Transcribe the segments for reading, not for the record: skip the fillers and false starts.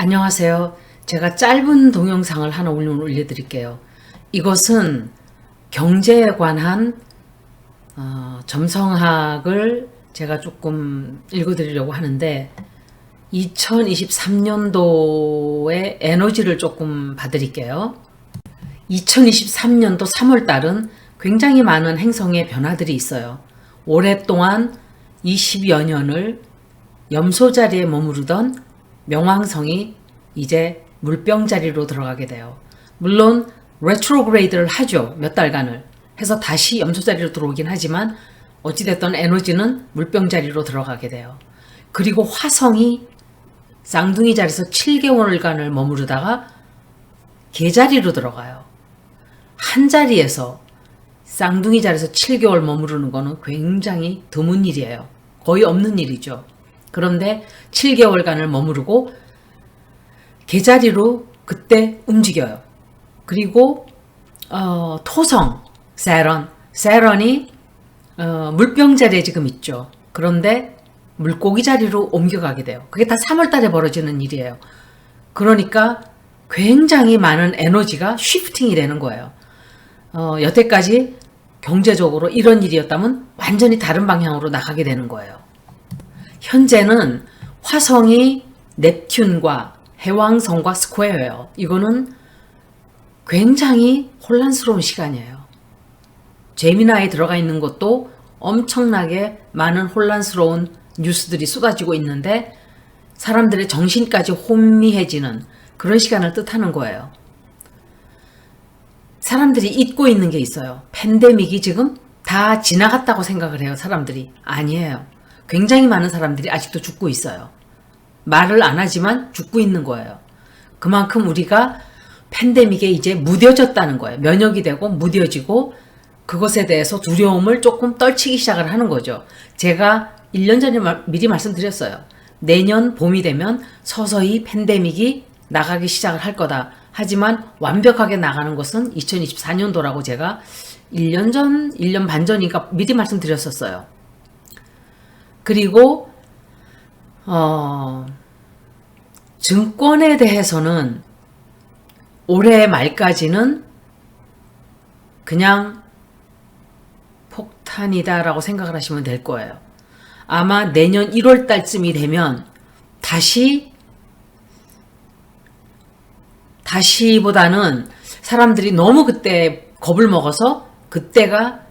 안녕하세요. 제가 짧은 동영상을 하나 오늘 올려드릴게요. 이것은 경제에 관한 점성학을 제가 조금 읽어드리려고 하는데 2023년도의 에너지를 조금 봐드릴게요. 2023년도 3월달은 굉장히 많은 행성의 변화들이 있어요. 오랫동안 20여 년을 염소 자리에 머무르던 명왕성이 이제 물병 자리로 들어가게 돼요. 물론 레트로그레이드를 하죠. 몇 달간을 해서 다시 염소 자리로 들어오긴 하지만 어찌됐든 에너지는 물병 자리로 들어가게 돼요. 그리고 화성이 쌍둥이 자리에서 7개월간을 머무르다가 개 자리로 들어가요. 한 자리에서 쌍둥이 자리에서 7개월 머무르는 거는 굉장히 드문 일이에요. 거의 없는 일이죠. 그런데 7개월간을 머무르고 개자리로 그때 움직여요. 그리고 토성, 세런이 물병 자리에 지금 있죠. 그런데 물고기 자리로 옮겨가게 돼요. 그게 다 3월 달에 벌어지는 일이에요. 그러니까 굉장히 많은 에너지가 쉬프팅이 되는 거예요. 여태까지 경제적으로 이런 일이었다면 완전히 다른 방향으로 나가게 되는 거예요. 현재는 화성이 넵튠과 해왕성과 스퀘어예요. 이거는 굉장히 혼란스러운 시간이에요. 제미나에 들어가 있는 것도 엄청나게 많은 혼란스러운 뉴스들이 쏟아지고 있는데 사람들의 정신까지 혼미해지는 그런 시간을 뜻하는 거예요. 사람들이 잊고 있는 게 있어요. 팬데믹이 지금 다 지나갔다고 생각을 해요. 사람들이. 아니에요. 굉장히 많은 사람들이 아직도 죽고 있어요. 말을 안 하지만 죽고 있는 거예요. 그만큼 우리가 팬데믹에 이제 무뎌졌다는 거예요. 면역이 되고 무뎌지고 그것에 대해서 두려움을 조금 떨치기 시작을 하는 거죠. 제가 1년 전에 미리 말씀드렸어요. 내년 봄이 되면 서서히 팬데믹이 나가기 시작을 할 거다. 하지만 완벽하게 나가는 것은 2024년도라고 제가 1년 반 전이니까 미리 말씀드렸었어요. 그리고 증권에 대해서는 올해 말까지는 그냥 폭탄이다라고 생각을 하시면 될 거예요. 아마 내년 1월 달쯤이 되면 다시보다는 사람들이 너무 그때 겁을 먹어서 그때가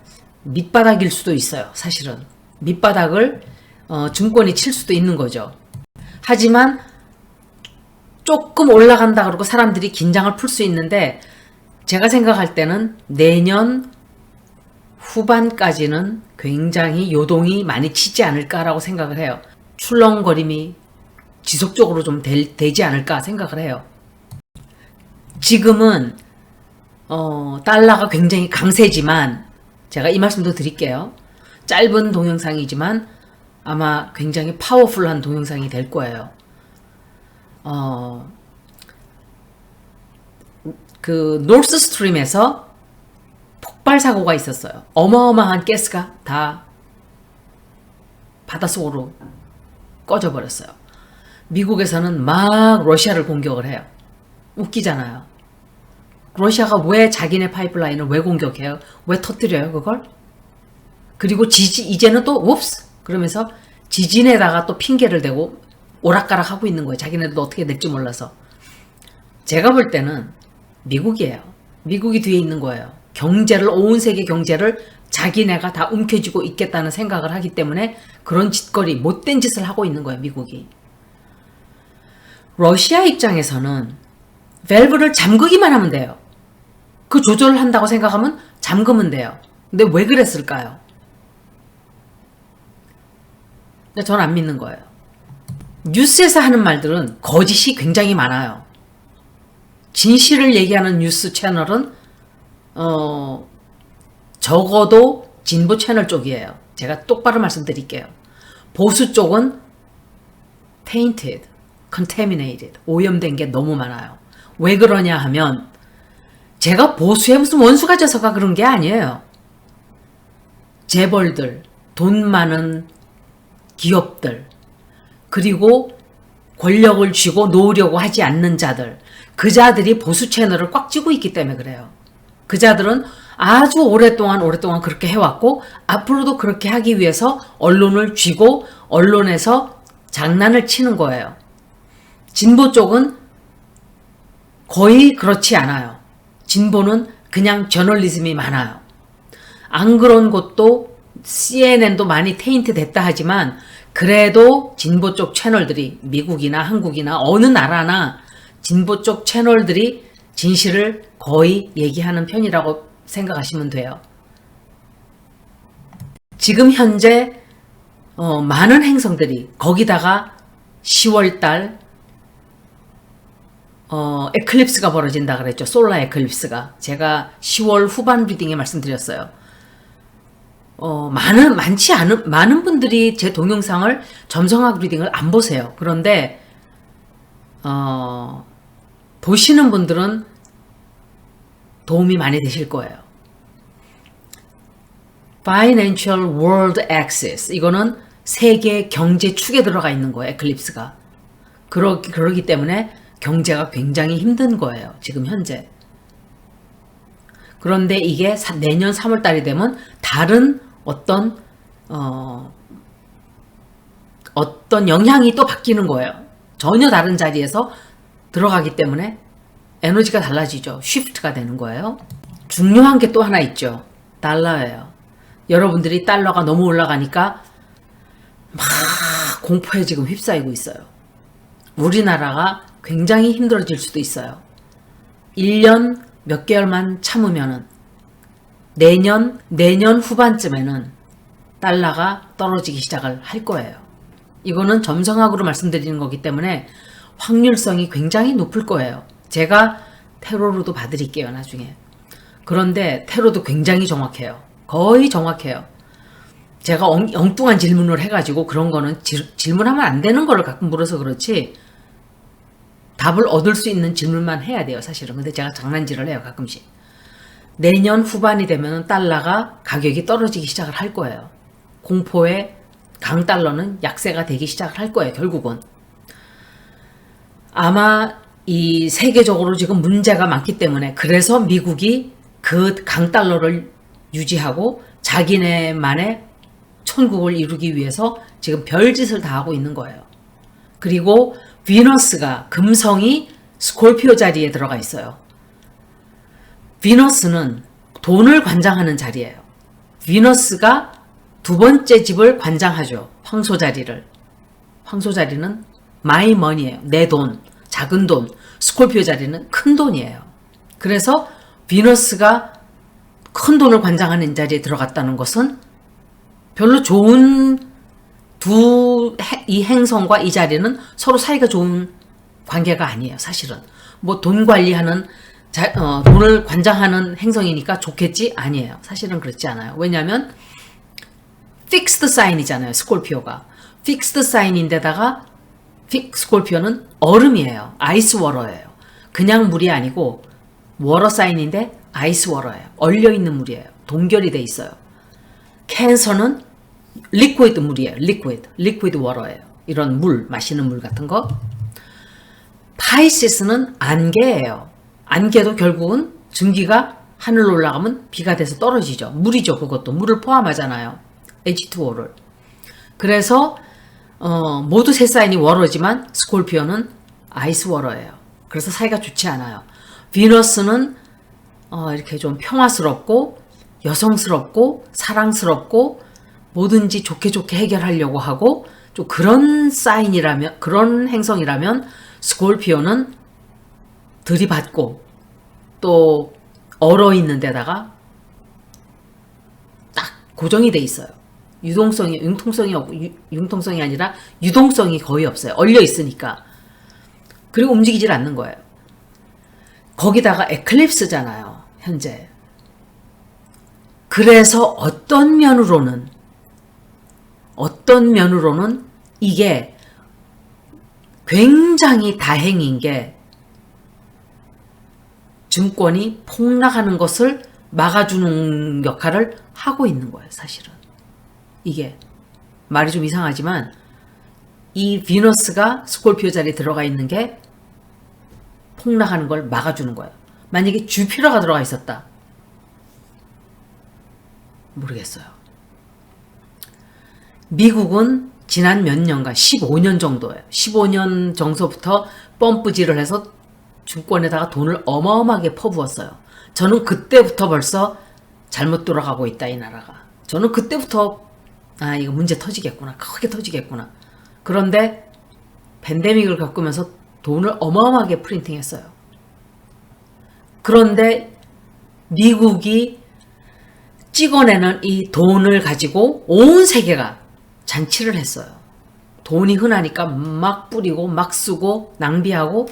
밑바닥일 수도 있어요. 사실은 밑바닥을 증권이 칠 수도 있는 거죠. 하지만 조금 올라간다 그러고 사람들이 긴장을 풀 수 있는데 제가 생각할 때는 내년 후반까지는 굉장히 요동이 많이 치지 않을까라고 생각을 해요. 출렁거림이 지속적으로 좀 되지 않을까 생각을 해요. 지금은 달러가 굉장히 강세지만 제가 이 말씀도 드릴게요. 짧은 동영상이지만 아마 굉장히 파워풀한 동영상이 될 거예요. 그 노스 스트림에서 폭발 사고가 있었어요. 어마어마한 가스가 다 바닷속으로 꺼져버렸어요. 미국에서는 막 러시아를 공격을 해요. 웃기잖아요. 러시아가 왜 자기네 파이프라인을 왜 공격해요? 왜 터뜨려요 그걸? 그리고 이제는 또 웁스 그러면서 지진에다가 또 핑계를 대고 오락가락 하고 있는 거예요. 자기네들도 어떻게 될지 몰라서. 제가 볼 때는 미국이에요. 미국이 뒤에 있는 거예요. 온 세계 경제를 자기네가 다 움켜쥐고 있겠다는 생각을 하기 때문에 그런 짓거리, 못된 짓을 하고 있는 거예요. 미국이. 러시아 입장에서는 밸브를 잠그기만 하면 돼요. 그 조절을 한다고 생각하면 잠그면 돼요. 근데 왜 그랬을까요? 전 안 믿는 거예요. 뉴스에서 하는 말들은 거짓이 굉장히 많아요. 진실을 얘기하는 뉴스 채널은 적어도 진보 채널 쪽이에요. 제가 똑바로 말씀드릴게요. 보수 쪽은 tainted, contaminated, 오염된 게 너무 많아요. 왜 그러냐 하면 제가 보수에 무슨 원수가 져서가 그런 게 아니에요. 재벌들, 돈 많은 기업들, 그리고 권력을 쥐고 놓으려고 하지 않는 자들, 그 자들이 보수 채널을 꽉 쥐고 있기 때문에 그래요. 그 자들은 아주 오랫동안 그렇게 해왔고 앞으로도 그렇게 하기 위해서 언론을 쥐고 언론에서 장난을 치는 거예요. 진보 쪽은 거의 그렇지 않아요. 진보는 그냥 저널리즘이 많아요. 안 그런 곳도 CNN도 많이 테인트 됐다 하지만 그래도 진보 쪽 채널들이 미국이나 한국이나 어느 나라나 진보 쪽 채널들이 진실을 거의 얘기하는 편이라고 생각하시면 돼요. 지금 현재 많은 행성들이 거기다가 10월달 에클립스가 벌어진다 그랬죠. 솔라 에클립스가. 제가 10월 후반 리딩에 말씀드렸어요. 많은 분들이 제 동영상을 점성학 리딩을 안 보세요. 그런데 보시는 분들은 도움이 많이 되실 거예요. Financial World Axis, 이거는 세계 경제 축에 들어가 있는 거예요. 에클립스가. 그러기 때문에 경제가 굉장히 힘든 거예요. 지금 현재. 그런데 이게 내년 3월 달이 되면 다른 어떤 영향이 또 바뀌는 거예요. 전혀 다른 자리에서 들어가기 때문에 에너지가 달라지죠. 쉬프트가 되는 거예요. 중요한 게 또 하나 있죠. 달러예요. 여러분들이 달러가 너무 올라가니까 막 공포에 지금 휩싸이고 있어요. 우리나라가 굉장히 힘들어질 수도 있어요. 1년 몇 개월만 참으면은 내년 후반쯤에는 달러가 떨어지기 시작을 할 거예요. 이거는 점성학으로 말씀드리는 거기 때문에 확률성이 굉장히 높을 거예요. 제가 테러로도 봐드릴게요, 나중에. 그런데 테러도 굉장히 정확해요. 거의 정확해요. 제가 엉뚱한 질문을 해가지고 그런 거는 질문하면 안 되는 거를 가끔 물어서 그렇지 답을 얻을 수 있는 질문만 해야 돼요, 사실은. 근데 제가 장난질을 해요, 가끔씩. 내년 후반이 되면 달러가 가격이 떨어지기 시작을 할 거예요. 공포의 강달러는 약세가 되기 시작을 할 거예요, 결국은. 아마 이 세계적으로 지금 문제가 많기 때문에 그래서 미국이 그 강달러를 유지하고 자기네만의 천국을 이루기 위해서 지금 별짓을 다 하고 있는 거예요. 그리고 비너스가, 금성이 스콜피오 자리에 들어가 있어요. 비너스는 돈을 관장하는 자리예요. 비너스가 두 번째 집을 관장하죠. 황소 자리를. 황소 자리는 my money예요. 내 돈, 작은 돈. 스콜피오 자리는 큰 돈이에요. 그래서 비너스가 큰 돈을 관장하는 자리에 들어갔다는 것은 별로 좋은 이 행성과 이 자리는 서로 사이가 좋은 관계가 아니에요, 사실은. 뭐 돈 관리하는, 돈을 관장하는 행성이니까 좋겠지? 아니에요. 사실은 그렇지 않아요. 왜냐하면 픽스드 사인이잖아요, 스콜피오가. 픽스드 사인인데다가 스콜피오는 얼음이에요. 아이스 워러예요. 그냥 물이 아니고 워러 사인인데 아이스 워러예요. 얼려있는 물이에요. 동결이 돼 있어요. 캔서는 리퀴드 물이에요. 리퀴드 워러예요. 이런 물, 마시는 물 같은 거. 파이시스는 안개예요. 안개도 결국은 증기가 하늘로 올라가면 비가 돼서 떨어지죠. 물이죠. 그것도 물을 포함하잖아요. H2O를. 그래서 모두 세 사인이 워러지만 스콜피오는 아이스 워러예요. 그래서 사이가 좋지 않아요. 비너스는 이렇게 좀 평화스럽고 여성스럽고 사랑스럽고 뭐든지 좋게 해결하려고 하고 좀 그런 그런 행성이라면 스콜피오는 들이받고 또 얼어있는 데다가 딱 고정이 돼 있어요. 융통성이 아니라 유동성이 거의 없어요. 얼려 있으니까. 그리고 움직이질 않는 거예요. 거기다가 에클립스잖아요, 현재. 그래서 어떤 면으로는 이게 굉장히 다행인 게 증권이 폭락하는 것을 막아주는 역할을 하고 있는 거예요, 사실은. 이게 말이 좀 이상하지만 이 비너스가 스콜피오 자리에 들어가 있는 게 폭락하는 걸 막아주는 거예요. 만약에 주피터가 들어가 있었다. 모르겠어요. 미국은 지난 몇 년간 15년 정도예요. 15년 정도부터 펌프질을 해서 증권에다가 돈을 어마어마하게 퍼부었어요. 저는 그때부터 벌써 잘못 돌아가고 있다, 이 나라가. 저는 그때부터 이거 문제 터지겠구나. 크게 터지겠구나. 그런데 팬데믹을 겪으면서 돈을 어마어마하게 프린팅했어요. 그런데 미국이 찍어내는 이 돈을 가지고 온 세계가 잔치를 했어요. 돈이 흔하니까 막 뿌리고 막 쓰고 낭비하고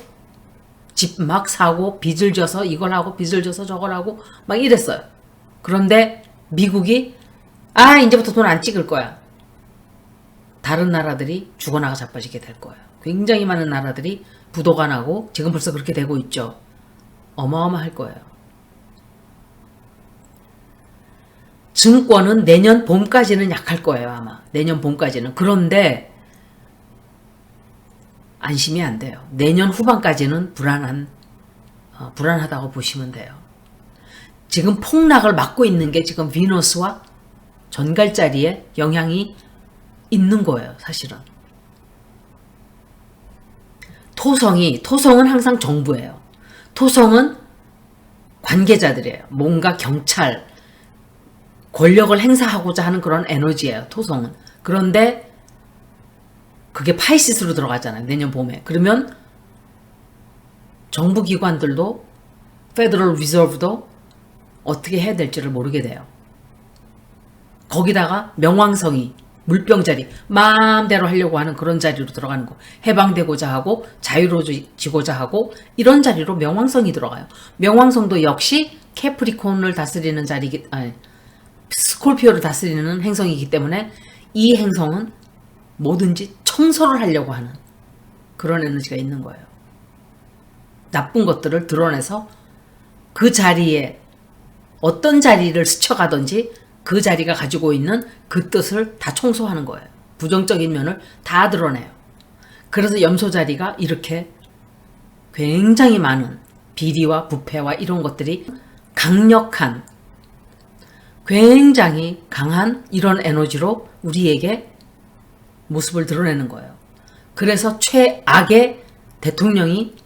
집 막 사고 빚을 져서 이걸 하고 빚을 져서 저걸 하고 막 이랬어요. 그런데 미국이 이제부터 돈 안 찍을 거야. 다른 나라들이 죽어나가 자빠지게 될 거예요. 굉장히 많은 나라들이 부도가 나고 지금 벌써 그렇게 되고 있죠. 어마어마할 거예요. 증권은 내년 봄까지는 약할 거예요, 아마. 내년 봄까지는. 그런데 안심이 안 돼요. 내년 후반까지는 불안하다고 보시면 돼요. 지금 폭락을 막고 있는 게 지금 비너스와 전갈자리에 영향이 있는 거예요, 사실은. 토성은 항상 정부예요. 토성은 관계자들이에요. 뭔가 경찰, 권력을 행사하고자 하는 그런 에너지예요, 토성은. 그런데 그게 파이시스로 들어가잖아요, 내년 봄에. 그러면 정부 기관들도 페더럴 리저브도 어떻게 해야 될지를 모르게 돼요. 거기다가 명왕성이 물병자리, 마음대로 하려고 하는 그런 자리로 들어가는 거. 해방되고자 하고 자유로워지고자 하고 이런 자리로 명왕성이 들어가요. 명왕성도 역시 캐프리콘을 다스리는 스콜피오를 다스리는 행성이기 때문에 이 행성은 뭐든지 청소를 하려고 하는 그런 에너지가 있는 거예요. 나쁜 것들을 드러내서 그 자리에 어떤 자리를 스쳐가든지 그 자리가 가지고 있는 그 뜻을 다 청소하는 거예요. 부정적인 면을 다 드러내요. 그래서 염소 자리가 이렇게 굉장히 많은 비리와 부패와 이런 것들이 강력한, 굉장히 강한 이런 에너지로 우리에게 모습을 드러내는 거예요. 그래서 최악의 대통령이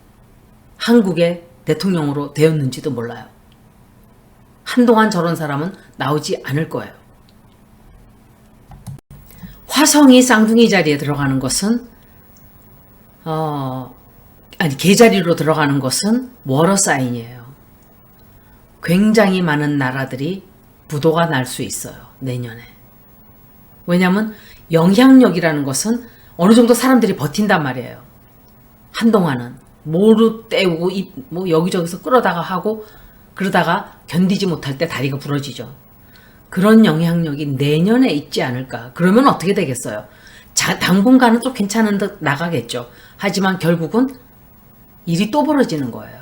한국의 대통령으로 되었는지도 몰라요. 한동안 저런 사람은 나오지 않을 거예요. 화성이 쌍둥이 자리에 들어가는 것은 개자리로 들어가는 것은 워러 사인이에요. 굉장히 많은 나라들이 부도가 날 수 있어요, 내년에. 왜냐하면 영향력이라는 것은 어느 정도 사람들이 버틴단 말이에요. 한동안은 뭐로 때우고 여기저기서 끌어다가 하고 그러다가 견디지 못할 때 다리가 부러지죠. 그런 영향력이 내년에 있지 않을까. 그러면 어떻게 되겠어요? 당분간은 또 괜찮은 듯 나가겠죠. 하지만 결국은 일이 또 벌어지는 거예요.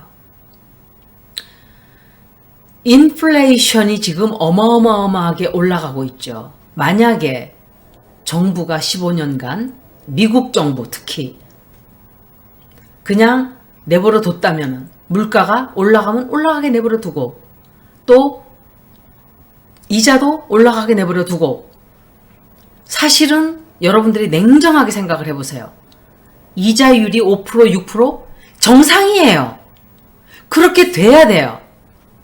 인플레이션이 지금 어마어마하게 올라가고 있죠. 만약에 정부가 15년간 미국 정부 특히 그냥 내버려 뒀다면 물가가 올라가면 올라가게 내버려 두고 또 이자도 올라가게 내버려 두고 사실은 여러분들이 냉정하게 생각을 해보세요. 이자율이 5% 6% 정상이에요. 그렇게 돼야 돼요.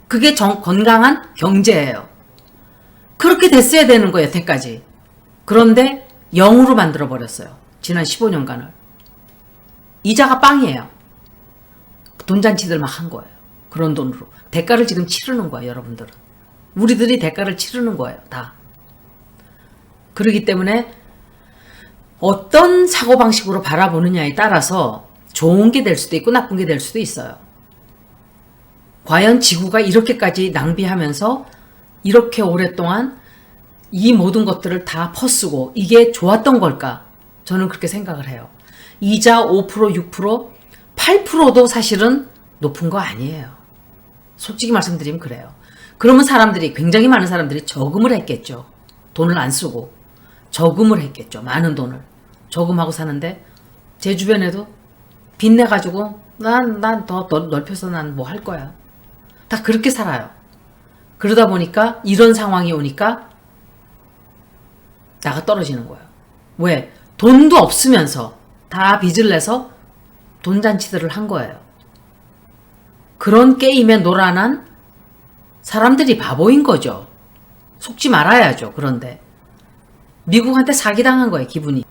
그게 건강한 경제예요. 그렇게 됐어야 되는 거예요, 여태까지. 그런데 0으로 만들어버렸어요. 지난 15년간을. 이자가 빵이에요. 돈잔치들 막 한 거예요. 그런 돈으로. 대가를 지금 치르는 거예요, 여러분들은. 우리들이 대가를 치르는 거예요, 다. 그렇기 때문에 어떤 사고방식으로 바라보느냐에 따라서 좋은 게 될 수도 있고 나쁜 게 될 수도 있어요. 과연 지구가 이렇게까지 낭비하면서 이렇게 오랫동안 이 모든 것들을 다 퍼쓰고 이게 좋았던 걸까? 저는 그렇게 생각을 해요. 이자 5%, 6%, 8%도 사실은 높은 거 아니에요. 솔직히 말씀드리면 그래요. 그러면 굉장히 많은 사람들이 저금을 했겠죠. 돈을 안 쓰고 저금을 했겠죠. 많은 돈을. 저금하고 사는데 제 주변에도 빚내가지고 난 더 넓혀서 난 뭐 할 거야. 다 그렇게 살아요. 그러다 보니까 이런 상황이 오니까 나가 떨어지는 거예요. 왜? 돈도 없으면서 다 빚을 내서 돈잔치들을 한 거예요. 그런 게임에 놀아난 사람들이 바보인 거죠. 속지 말아야죠. 그런데 미국한테 사기당한 거예요. 기분이.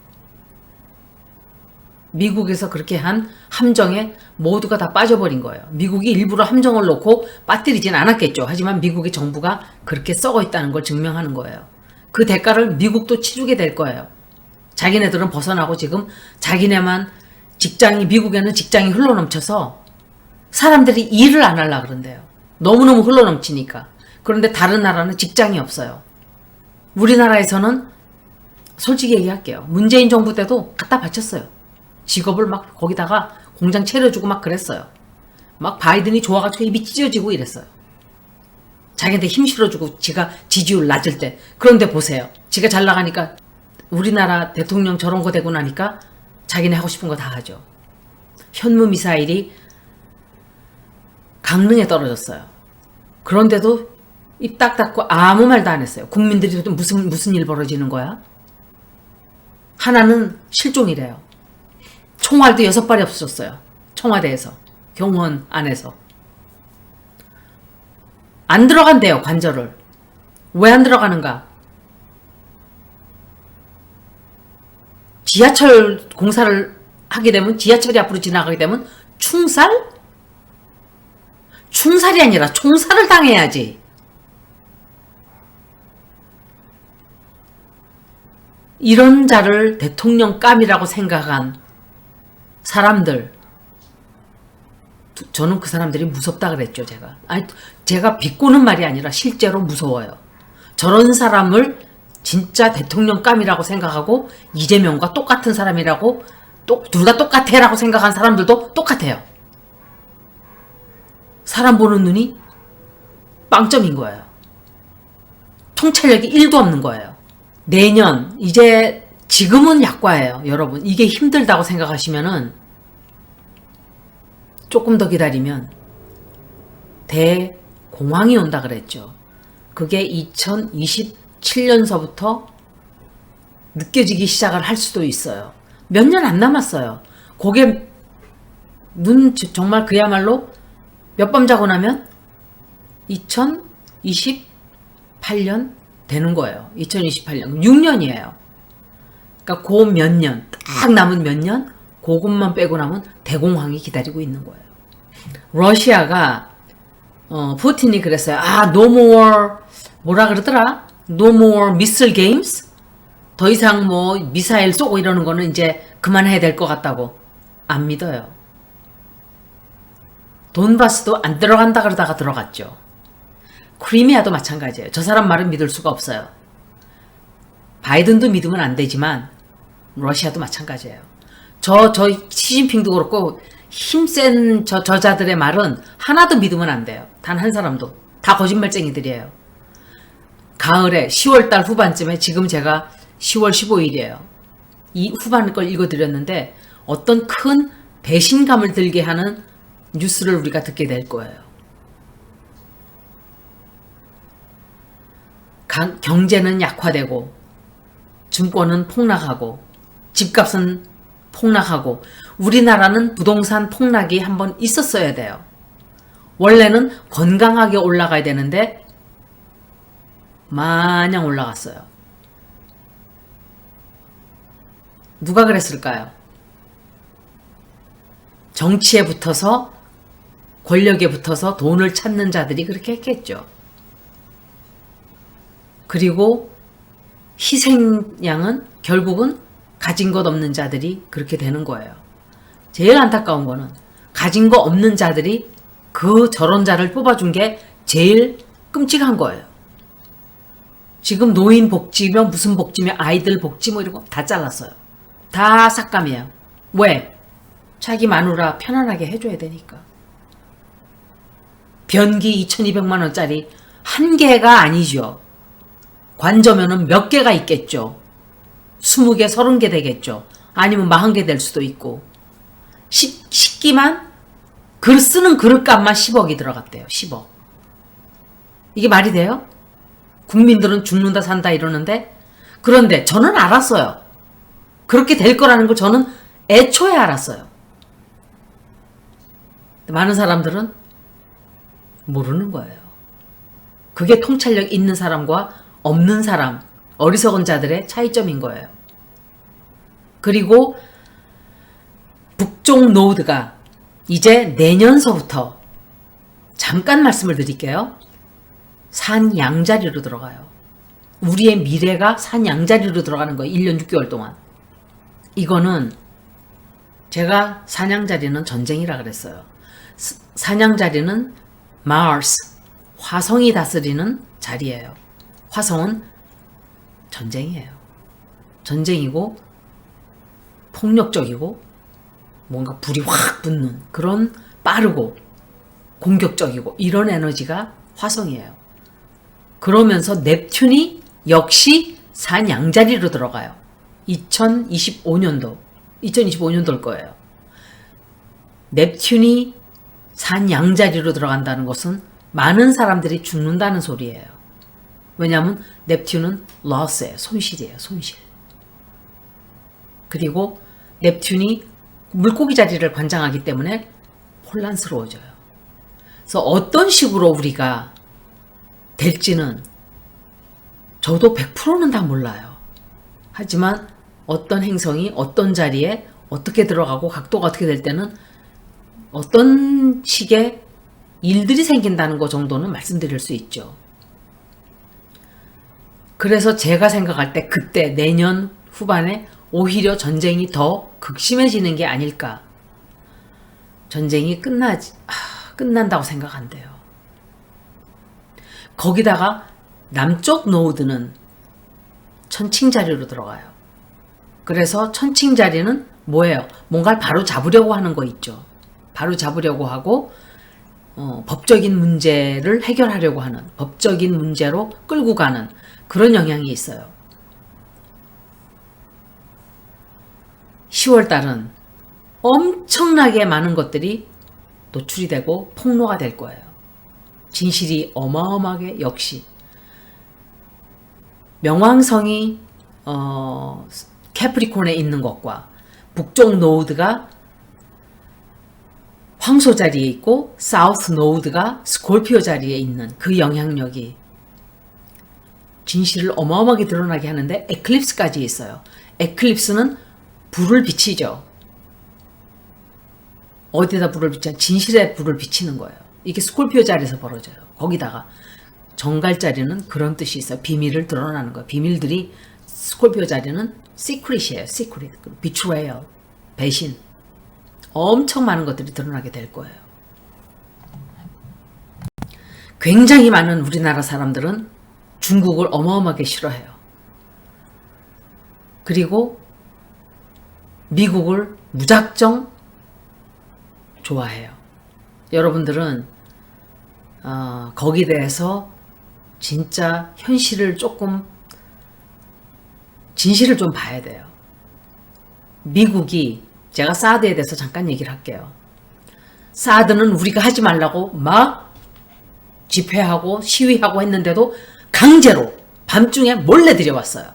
미국에서 그렇게 한 함정에 모두가 다 빠져버린 거예요. 미국이 일부러 함정을 놓고 빠뜨리진 않았겠죠. 하지만 미국의 정부가 그렇게 썩어 있다는 걸 증명하는 거예요. 그 대가를 미국도 치르게 될 거예요. 자기네들은 벗어나고 지금 자기네만 미국에는 직장이 흘러넘쳐서 사람들이 일을 안 하려고 그런대요. 너무너무 흘러넘치니까. 그런데 다른 나라는 직장이 없어요. 우리나라에서는 솔직히 얘기할게요. 문재인 정부 때도 갖다 바쳤어요. 직업을 막 거기다가 공장 차려주고 막 그랬어요. 막 바이든이 좋아가지고 입이 찢어지고 이랬어요. 자기한테 힘 실어주고 지가 지지율 낮을 때. 그런데 보세요. 지가 잘 나가니까 우리나라 대통령 저런 거 되고 나니까 자기네 하고 싶은 거 다 하죠. 현무미사일이 강릉에 떨어졌어요. 그런데도 입 딱 닫고 아무 말도 안 했어요. 국민들이 무슨 일 벌어지는 거야? 하나는 실종이래요. 총알도 6발이 없어졌어요. 청와대에서. 경호원 안에서. 안 들어간대요. 관절을. 왜 안 들어가는가? 지하철 공사를 하게 되면 지하철이 앞으로 지나가게 되면 충살? 충살이 아니라 총살을 당해야지. 이런 자를 대통령감이라고 생각한 사람들, 저는 그 사람들이 무섭다 그랬죠. 제가 비꼬는 말이 아니라 실제로 무서워요. 저런 사람을 진짜 대통령감이라고 생각하고 이재명과 똑같은 사람이라고 둘 다 똑같아 라고 생각한 사람들도 똑같아요. 사람 보는 눈이 빵점인 거예요. 통찰력이 1도 없는 거예요. 내년 지금은 약과예요. 여러분 이게 힘들다고 생각하시면은 조금 더 기다리면 대공황이 온다 그랬죠. 그게 2027년서부터 느껴지기 시작을 할 수도 있어요. 몇 년 안 남았어요. 그게 정말 그야말로 몇 밤 자고 나면 2028년 되는 거예요. 2028년. 6년이에요. 그러니까 그 몇 년, 딱 남은 몇 년, 그것만 빼고 나면 대공황이 기다리고 있는 거예요. 러시아가, 푸틴이 그랬어요. no more, 뭐라 그러더라? No more missile games? 더 이상 뭐 미사일 쏘고 이러는 거는 이제 그만해야 될 것 같다고. 안 믿어요. 돈바스도 안 들어간다 그러다가 들어갔죠. 크리미아도 마찬가지예요. 저 사람 말은 믿을 수가 없어요. 바이든도 믿으면 안 되지만 러시아도 마찬가지예요. 저 시진핑도 그렇고 힘센 저자들의 말은 하나도 믿으면 안 돼요. 단 한 사람도. 다 거짓말쟁이들이에요. 가을에 10월달 후반쯤에 지금 제가 10월 15일이에요. 이 후반 걸 읽어드렸는데 어떤 큰 배신감을 들게 하는 뉴스를 우리가 듣게 될 거예요. 경제는 약화되고 증권은 폭락하고 집값은 폭락하고 우리나라는 부동산 폭락이 한번 있었어야 돼요. 원래는 건강하게 올라가야 되는데 마냥 올라갔어요. 누가 그랬을까요? 정치에 붙어서 권력에 붙어서 돈을 찾는 자들이 그렇게 했겠죠. 그리고 희생양은 결국은 가진 것 없는 자들이 그렇게 되는 거예요. 제일 안타까운 거는 가진 거 없는 자들이 저런 자를 뽑아준 게 제일 끔찍한 거예요. 지금 노인 복지며 무슨 복지며 아이들 복지 뭐 이런 거 다 잘랐어요. 다 삭감이에요. 왜? 자기 마누라 편안하게 해줘야 되니까. 변기 2,200만 원짜리 한 개가 아니죠. 관저면은 몇 개가 있겠죠. 20개, 30개 되겠죠. 아니면 40개 될 수도 있고. 식기만 글 쓰는 그릇값만 10억이 들어갔대요. 10억. 이게 말이 돼요? 국민들은 죽는다 산다 이러는데, 그런데 저는 알았어요. 그렇게 될 거라는 걸 저는 애초에 알았어요. 많은 사람들은 모르는 거예요. 그게 통찰력 있는 사람과 없는 사람, 어리석은 자들의 차이점인 거예요. 그리고 북쪽 노드가 이제 내년서부터, 잠깐 말씀을 드릴게요. 산 양자리로 들어가요. 우리의 미래가 산 양자리로 들어가는 거예요. 1년 6개월 동안. 이거는 제가 산양자리는 전쟁이라 그랬어요. 산양자리는 마스, 화성이 다스리는 자리예요. 화성은 전쟁이에요. 전쟁이고 폭력적이고 뭔가 불이 확 붙는 그런, 빠르고 공격적이고 이런 에너지가 화성이에요. 그러면서 넵튠이 역시 산 양자리로 들어가요. 2025년도일 거예요. 넵튠이 산 양자리로 들어간다는 것은 많은 사람들이 죽는다는 소리예요. 왜냐하면 넵튠은 loss예요. 손실이에요. 손실. 그리고 넵튠이 물고기 자리를 관장하기 때문에 혼란스러워져요. 그래서 어떤 식으로 우리가 될지는 저도 100%는 다 몰라요. 하지만 어떤 행성이 어떤 자리에 어떻게 들어가고 각도가 어떻게 될 때는 어떤 식의 일들이 생긴다는 것 정도는 말씀드릴 수 있죠. 그래서 제가 생각할 때 그때 내년 후반에 오히려 전쟁이 더 극심해지는 게 아닐까. 전쟁이 끝난다고 생각 안 돼요. 거기다가 남쪽 노드는 천칭자리로 들어가요. 그래서 천칭자리는 뭐예요? 뭔가를 바로 잡으려고 하는 거 있죠. 바로 잡으려고 하고 법적인 문제를 해결하려고 하는, 법적인 문제로 끌고 가는 그런 영향이 있어요. 10월달은 엄청나게 많은 것들이 노출이 되고 폭로가 될 거예요. 진실이 어마어마하게, 역시 명왕성이 캐프리콘에 있는 것과 북쪽 노드가 황소 자리에 있고 사우스 노드가 스콜피오 자리에 있는 그 영향력이 진실을 어마어마하게 드러나게 하는데, 에클립스까지 있어요. 에클립스는 불을 비치죠. 어디다 불을 비치냐? 진실에 불을 비치는 거예요. 이게 스콜피오 자리에서 벌어져요. 거기다가 정갈 자리는 그런 뜻이 있어요. 비밀을 드러나는 거예요. 비밀들이, 스콜피오 자리는 시크릿이에요. 시크릿. 비트레이얼, 배신. 엄청 많은 것들이 드러나게 될 거예요. 굉장히 많은 우리나라 사람들은 중국을 어마어마하게 싫어해요. 그리고 미국을 무작정 좋아해요. 여러분들은 거기에 대해서 진짜 현실을 조금, 진실을 좀 봐야 돼요. 미국이, 제가 사드에 대해서 잠깐 얘기를 할게요. 사드는 우리가 하지 말라고 막 집회하고 시위하고 했는데도 강제로 밤중에 몰래 들여왔어요.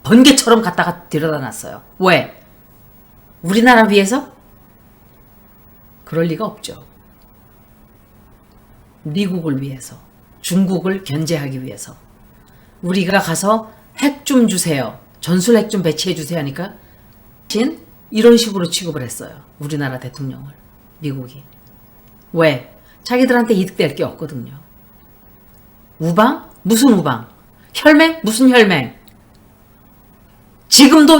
번개처럼 갖다가 들여다 놨어요. 왜? 우리나라 위해서? 그럴 리가 없죠. 미국을 위해서, 중국을 견제하기 위해서. 우리가 가서 핵 좀 주세요, 전술 핵 좀 배치해 주세요 하니까 이런 식으로 취급을 했어요. 우리나라 대통령을, 미국이. 왜? 자기들한테 이득될 게 없거든요. 우방? 무슨 우방? 혈맹? 무슨 혈맹? 지금도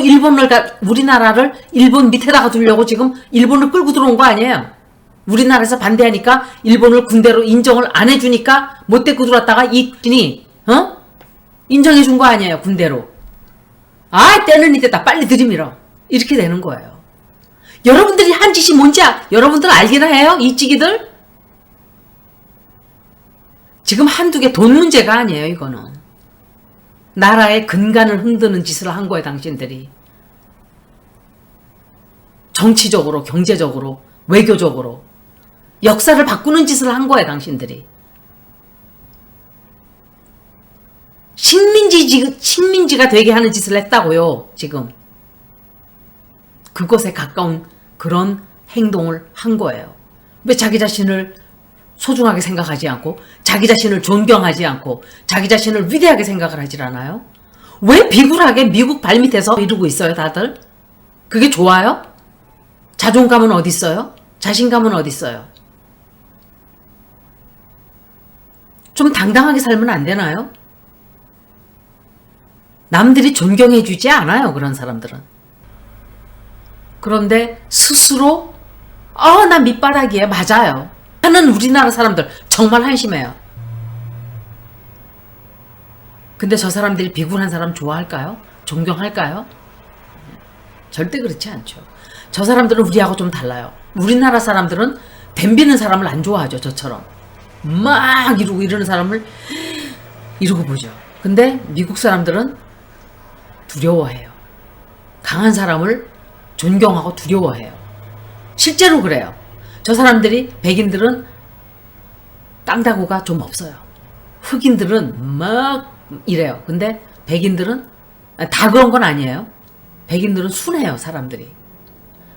우리나라를 일본 밑에다가 두려고 지금 일본을 끌고 들어온 거 아니에요? 우리나라에서 반대하니까 일본을 군대로 인정을 안 해주니까 못 데리고 들어왔다가 이끼니 인정해 준 거 아니에요, 군대로. 때는 이때다, 빨리 들이밀어. 이렇게 되는 거예요. 여러분들이 한 짓이 뭔지 여러분들 알기나 해요? 이 찌기들? 지금 한두 개 돈 문제가 아니에요, 이거는. 나라의 근간을 흔드는 짓을 한 거예요, 당신들이. 정치적으로, 경제적으로, 외교적으로 역사를 바꾸는 짓을 한 거예요, 당신들이. 식민지가 되게 하는 짓을 했다고요, 지금. 그것에 가까운 그런 행동을 한 거예요. 왜 자기 자신을 소중하게 생각하지 않고, 자기 자신을 존경하지 않고, 자기 자신을 위대하게 생각을 하질 않아요? 왜 비굴하게 미국 발밑에서 이러고 있어요, 다들? 그게 좋아요? 자존감은 어디 있어요? 자신감은 어디 있어요? 좀 당당하게 살면 안 되나요? 남들이 존경해주지 않아요, 그런 사람들은. 그런데 스스로 나 밑바닥이에요. 맞아요. 하는 우리나라 사람들 정말 한심해요. 근데 저 사람들이 비굴한 사람 좋아할까요? 존경할까요? 절대 그렇지 않죠. 저 사람들은 우리하고 좀 달라요. 우리나라 사람들은 덤비는 사람을 안 좋아하죠. 저처럼 막 이러고 이러는 사람을 이러고 보죠. 근데 미국 사람들은 두려워해요. 강한 사람을 존경하고 두려워해요. 실제로 그래요. 저 사람들이, 백인들은 땅다구가 좀 없어요. 흑인들은 막 이래요. 근데 백인들은 다 그런 건 아니에요. 백인들은 순해요, 사람들이.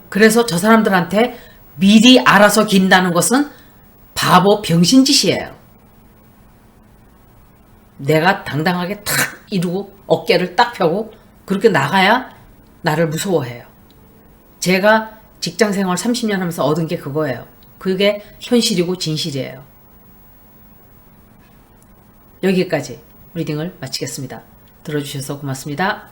그래서 저 사람들한테 미리 알아서 긴다는 것은 바보 병신짓이에요. 내가 당당하게 탁 이루고 어깨를 딱 펴고 그렇게 나가야 나를 무서워해요. 제가 직장생활 30년 하면서 얻은 게 그거예요. 그게 현실이고 진실이에요. 여기까지 리딩을 마치겠습니다. 들어주셔서 고맙습니다.